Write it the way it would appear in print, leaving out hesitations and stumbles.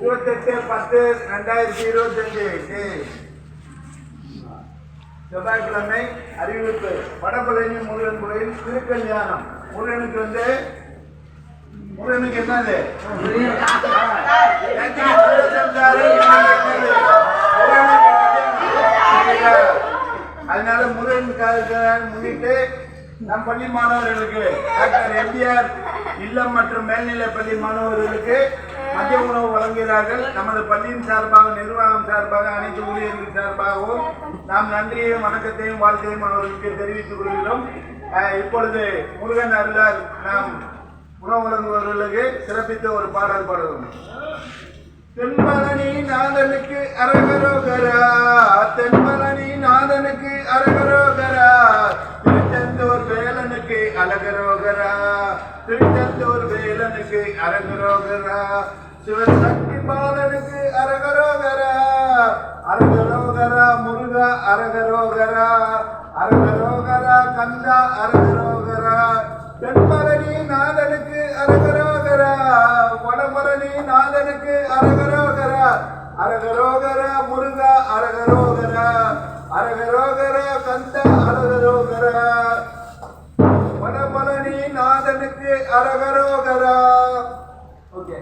28/10/2025 செவ்வாய்க்கிழமை அறிவிப்பு. வடபழனி முருகன் கோயில் திருக்கல்யாணம். முருகனுக்கு என்னது? அதனால முருகனுக்காக முன்னிட்டு நம் பள்ளி மாணவர்களுக்கு டாக்டர் எம்ஜிஆர் இல்லம் மற்றும் மேல்நிலைப் பள்ளி மாணவர்களுக்கு மதிய உணவு வழங்குகிறார்கள். நமது பள்ளியின் சார்பாக, நிர்வாகம் சார்பாக, அனைத்து ஊழியர்கள் சார்பாகவும் நாம் நன்றியையும் வணக்கத்தையும் வாழ்க்கையும் அவர்களுக்கு தெரிவித்துக் கொள்கிறோம். இப்பொழுது முருகன் அருளால் நாம் உணவு வழங்குபவர்களுக்கு சிறப்பித்த ஒரு பாடல் பாடுவோம். தென்பழனி நாதனுக்கு அரகரோகரா, தென்பழனி நாதனுக்கு அரகரோகரா, திருச்செந்தூர் வேலனுக்கு அழகரோகரா, திருச்செந்தூர் வேலனுக்கு அரகரோகரா, சிவசக்தி பாலனுக்கு அரகரோகரா, அரகரோகரா முருகா அரகரோகரா, அரகரோகரா கந்தா அரகரோகரா, தென்பழனி நாதனுக்கு அரகரோகரா, வடபழனி நாதனுக்கு அரகரோகரா, அரகரோகரா முருகா அரகரோகரா, அரகரோகரா கந்தா அரகரோகரா, வடபழனி நாதனுக்கு அரகரோகரா. ஓகே.